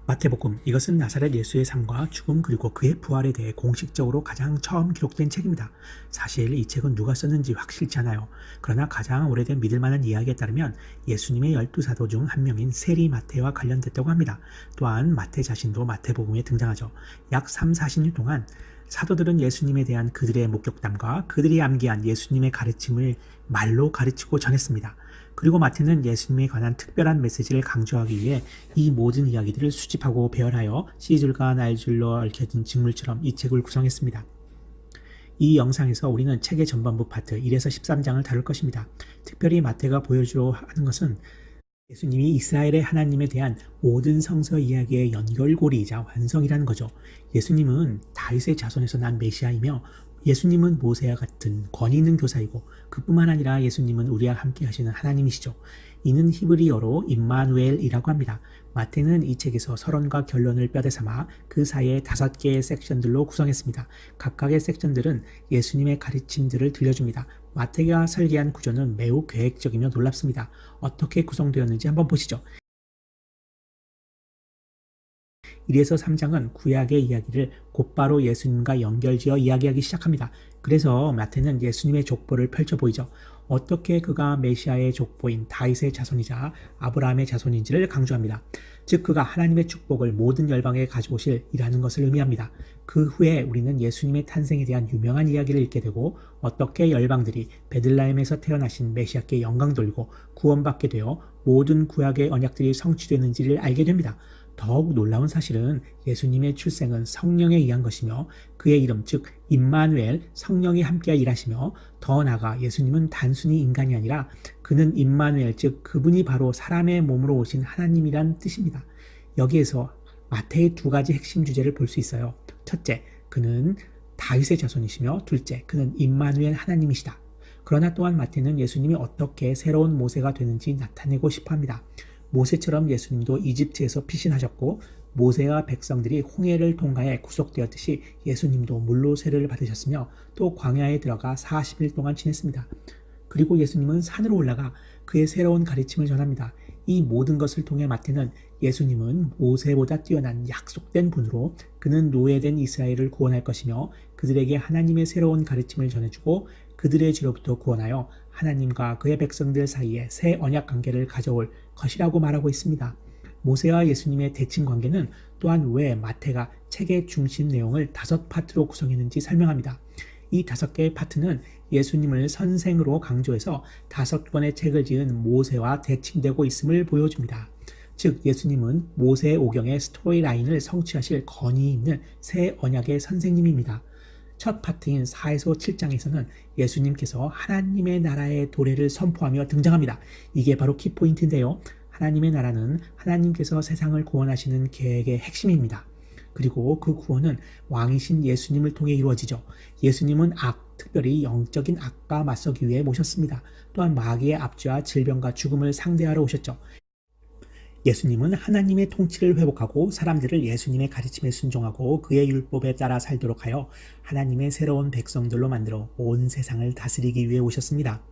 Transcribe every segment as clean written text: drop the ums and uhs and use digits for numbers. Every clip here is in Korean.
마태복음, 이것은 나사렛 예수의 삶과 죽음 그리고 그의 부활에 대해 공식적으로 가장 처음 기록된 책입니다. 사실 이 책은 누가 썼는지 확실치 않아요. 그러나 가장 오래된 믿을 만한 이야기에 따르면 예수님의 12사도 중 한 명인 세리 마태와 관련됐다고 합니다. 또한 마태 자신도 마태복음에 등장하죠. 약 3, 40년 동안 사도들은 예수님에 대한 그들의 목격담과 그들이 암기한 예수님의 가르침을 말로 가르치고 전했습니다. 그리고 마태는 예수님에 관한 특별한 메시지를 강조하기 위해 이 모든 이야기들을 수집하고 배열하여 C줄과 날줄로 얽혀진 직물처럼 이 책을 구성했습니다. 이 영상에서 우리는 책의 전반부 파트 1에서 13장을 다룰 것입니다. 특별히 마태가 보여주려 하는 것은 예수님이 이스라엘의 하나님에 대한 모든 성서 이야기의 연결고리이자 완성이라는 거죠. 예수님은 다윗의 자손에서 난 메시아이며 예수님은 모세와 같은 권위 있는 교사이고 그뿐만 아니라 예수님은 우리와 함께 하시는 하나님이시죠. 이는 히브리어로 임마누엘이라고 합니다. 마태는 이 책에서 서론과 결론을 뼈대 삼아 그 사이에 5개의 섹션들로 구성했습니다. 각각의 섹션들은 예수님의 가르침들을 들려줍니다. 마태가 설계한 구조는 매우 계획적이며 놀랍습니다. 어떻게 구성되었는지 한번 보시죠. 1에서 3장은 구약의 이야기를 곧바로 예수님과 연결지어 이야기하기 시작합니다. 그래서 마태는 예수님의 족보를 펼쳐 보이죠. 어떻게 그가 메시아의 족보인 다윗의 자손이자 아브라함의 자손인지를 강조합니다. 즉 그가 하나님의 축복을 모든 열방에 가져오실 이라는 것을 의미합니다. 그 후에 우리는 예수님의 탄생에 대한 유명한 이야기를 읽게 되고 어떻게 열방들이 베들레헴에서 태어나신 메시아께 영광 돌리고 구원받게 되어 모든 구약의 언약들이 성취되는지를 알게 됩니다. 더욱 놀라운 사실은 예수님의 출생은 성령에 의한 것이며 그의 이름 즉 임마누엘 성령이 함께 일하시며 더 나아가 예수님은 단순히 인간이 아니라 그는 임마누엘 즉 그분이 바로 사람의 몸으로 오신 하나님이란 뜻입니다. 여기에서 마태의 2가지 핵심 주제를 볼 수 있어요. 첫째, 그는 다윗의 자손이시며 둘째, 그는 임마누엘 하나님이시다. 그러나 또한 마태는 예수님이 어떻게 새로운 모세가 되는지 나타내고 싶어합니다. 모세처럼 예수님도 이집트에서 피신하셨고 모세와 백성들이 홍해를 통과해 구속되었듯이 예수님도 물로 세례를 받으셨으며 또 광야에 들어가 40일 동안 지냈습니다. 그리고 예수님은 산으로 올라가 그의 새로운 가르침을 전합니다. 이 모든 것을 통해 마태는 예수님은 모세보다 뛰어난 약속된 분으로 그는 노예된 이스라엘을 구원할 것이며 그들에게 하나님의 새로운 가르침을 전해주고 그들의 죄로부터 구원하여 하나님과 그의 백성들 사이에 새 언약 관계를 가져올 것이라고 말하고 있습니다. 모세와 예수님의 대칭 관계는 또한 왜 마태가 책의 중심 내용을 5파트로 구성했는지 설명합니다. 이 5개의 파트는 예수님을 선생으로 강조해서 5권의 책을 지은 모세와 대칭되고 있음을 보여줍니다. 즉 예수님은 모세의 오경의 스토리라인을 성취하실 권위 있는 새 언약의 선생님입니다. 첫 파트인 4에서 7장에서는 예수님께서 하나님의 나라의 도래를 선포하며 등장합니다. 이게 바로 키포인트인데요. 하나님의 나라는 하나님께서 세상을 구원하시는 계획의 핵심입니다. 그리고 그 구원은 왕이신 예수님을 통해 이루어지죠. 예수님은 특별히 영적인 악과 맞서기 위해 모셨습니다. 또한 마귀의 압제와 질병과 죽음을 상대하러 오셨죠. 예수님은 하나님의 통치를 회복하고 사람들을 예수님의 가르침에 순종하고 그의 율법에 따라 살도록 하여 하나님의 새로운 백성들로 만들어 온 세상을 다스리기 위해 오셨습니다.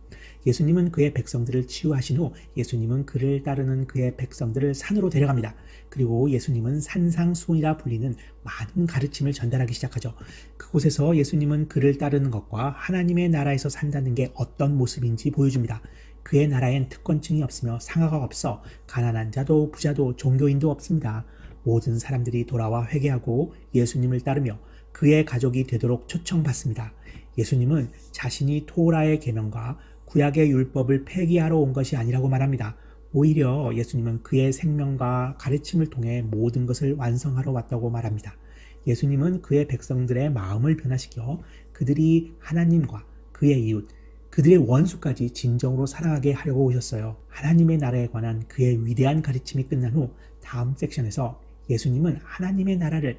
예수님은 그의 백성들을 치유하신 후 예수님은 그를 따르는 그의 백성들을 산으로 데려갑니다. 그리고 예수님은 산상수훈이라 불리는 많은 가르침을 전달하기 시작하죠. 그곳에서 예수님은 그를 따르는 것과 하나님의 나라에서 산다는 게 어떤 모습인지 보여줍니다. 그의 나라엔 특권층이 없으며 상하가 없어 가난한 자도 부자도 종교인도 없습니다. 모든 사람들이 돌아와 회개하고 예수님을 따르며 그의 가족이 되도록 초청받습니다. 예수님은 자신이 토라의 계명과 구약의 율법을 폐기하러 온 것이 아니라고 말합니다. 오히려 예수님은 그의 생명과 가르침을 통해 모든 것을 완성하러 왔다고 말합니다. 예수님은 그의 백성들의 마음을 변화시켜 그들이 하나님과 그의 이웃, 그들의 원수까지 진정으로 사랑하게 하려고 오셨어요. 하나님의 나라에 관한 그의 위대한 가르침이 끝난 후 다음 섹션에서 예수님은 하나님의 나라를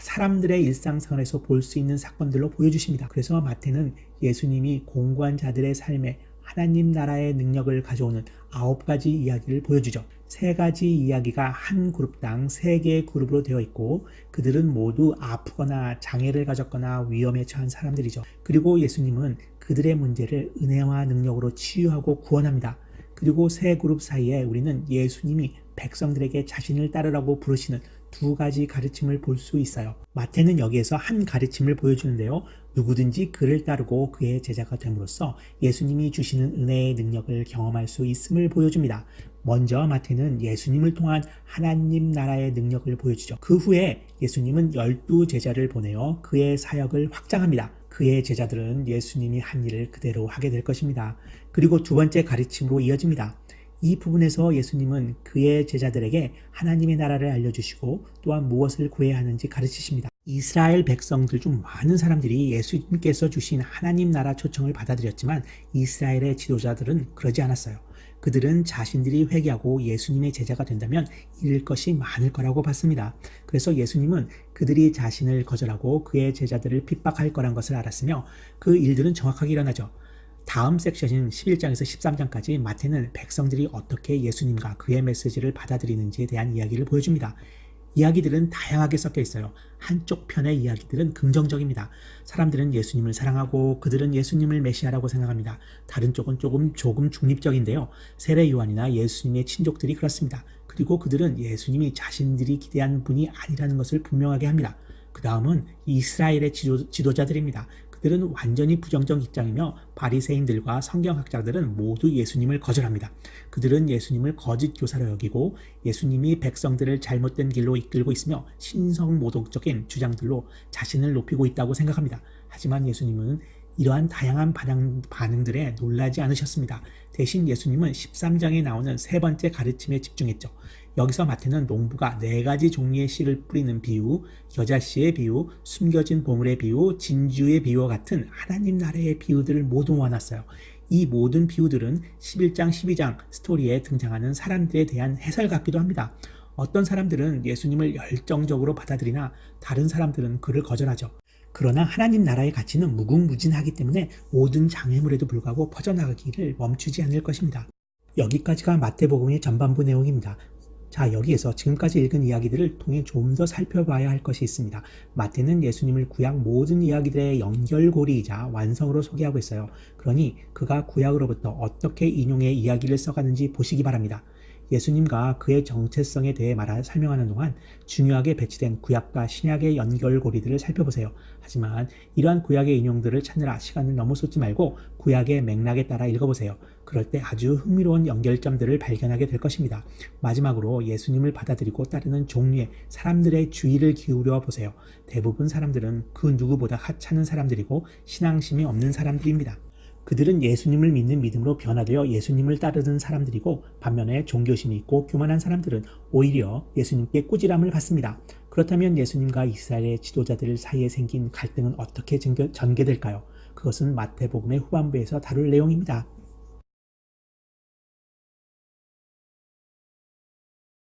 사람들의 일상생활에서 볼 수 있는 사건들로 보여주십니다. 그래서 마태는 예수님이 공고한 자들의 삶에 하나님 나라의 능력을 가져오는 9가지 이야기를 보여주죠. 3가지 이야기가 한 그룹당 3개의 그룹으로 되어 있고 그들은 모두 아프거나 장애를 가졌거나 위험에 처한 사람들이죠. 그리고 예수님은 그들의 문제를 은혜와 능력으로 치유하고 구원합니다. 그리고 세 그룹 사이에 우리는 예수님이 백성들에게 자신을 따르라고 부르시는 두 가지 가르침을 볼 수 있어요. 마태는 여기에서 한 가르침을 보여주는데요. 누구든지 그를 따르고 그의 제자가 됨으로써 예수님이 주시는 은혜의 능력을 경험할 수 있음을 보여줍니다. 먼저 마태는 예수님을 통한 하나님 나라의 능력을 보여주죠. 그 후에 예수님은 12제자를 보내어 그의 사역을 확장합니다. 그의 제자들은 예수님이 한 일을 그대로 하게 될 것입니다. 그리고 두 번째 가르침으로 이어집니다. 이 부분에서 예수님은 그의 제자들에게 하나님의 나라를 알려주시고 또한 무엇을 구해야 하는지 가르치십니다. 이스라엘 백성들 중 많은 사람들이 예수님께서 주신 하나님 나라 초청을 받아들였지만 이스라엘의 지도자들은 그러지 않았어요. 그들은 자신들이 회개하고 예수님의 제자가 된다면 잃을 것이 많을 거라고 봤습니다. 그래서 예수님은 그들이 자신을 거절하고 그의 제자들을 핍박할 거란 것을 알았으며 그 일들은 정확하게 일어나죠. 다음 섹션인 11장에서 13장까지 마태는 백성들이 어떻게 예수님과 그의 메시지를 받아들이는지에 대한 이야기를 보여줍니다. 이야기들은 다양하게 섞여 있어요. 한쪽 편의 이야기들은 긍정적입니다. 사람들은 예수님을 사랑하고 그들은 예수님을 메시아라고 생각합니다. 다른 쪽은 조금 중립적인데요. 세례 요한이나 예수님의 친족들이 그렇습니다. 그리고 그들은 예수님이 자신들이 기대한 분이 아니라는 것을 분명하게 합니다. 그 다음은 이스라엘의 지도자들입니다. 그들은 완전히 부정적 입장이며 바리새인들과 성경학자들은 모두 예수님을 거절합니다. 그들은 예수님을 거짓 교사로 여기고 예수님이 백성들을 잘못된 길로 이끌고 있으며 신성모독적인 주장들로 자신을 높이고 있다고 생각합니다. 하지만 예수님은 이러한 다양한 반응들에 놀라지 않으셨습니다. 대신 예수님은 13장에 나오는 세 번째 가르침에 집중했죠. 여기서 마태는 농부가 4가지 종류의 씨를 뿌리는 비유, 겨자씨의 비유, 숨겨진 보물의 비유, 진주의 비유와 같은 하나님 나라의 비유들을 모두 모아놨어요. 이 모든 비유들은 11장, 12장 스토리에 등장하는 사람들에 대한 해설 같기도 합니다. 어떤 사람들은 예수님을 열정적으로 받아들이나 다른 사람들은 그를 거절하죠. 그러나 하나님 나라의 가치는 무궁무진하기 때문에 모든 장애물에도 불구하고 퍼져나가기를 멈추지 않을 것입니다. 여기까지가 마태복음의 전반부 내용입니다. 자, 여기에서 지금까지 읽은 이야기들을 통해 좀 더 살펴봐야 할 것이 있습니다. 마태는 예수님을 구약 모든 이야기들의 연결고리이자 완성으로 소개하고 있어요. 그러니 그가 구약으로부터 어떻게 인용해 이야기를 써가는지 보시기 바랍니다. 예수님과 그의 정체성에 대해 설명하는 동안 중요하게 배치된 구약과 신약의 연결고리들을 살펴보세요. 하지만 이러한 구약의 인용들을 찾느라 시간을 너무 쏟지 말고 구약의 맥락에 따라 읽어보세요. 그럴 때 아주 흥미로운 연결점들을 발견하게 될 것입니다. 마지막으로 예수님을 받아들이고 따르는 종류의 사람들의 주의를 기울여 보세요. 대부분 사람들은 그 누구보다 하찮은 사람들이고 신앙심이 없는 사람들입니다. 그들은 예수님을 믿는 믿음으로 변화되어 예수님을 따르는 사람들이고 반면에 종교심이 있고 교만한 사람들은 오히려 예수님께 꾸지람을 받습니다. 그렇다면 예수님과 이스라엘의 지도자들 사이에 생긴 갈등은 어떻게 전개될까요? 그것은 마태복음의 후반부에서 다룰 내용입니다.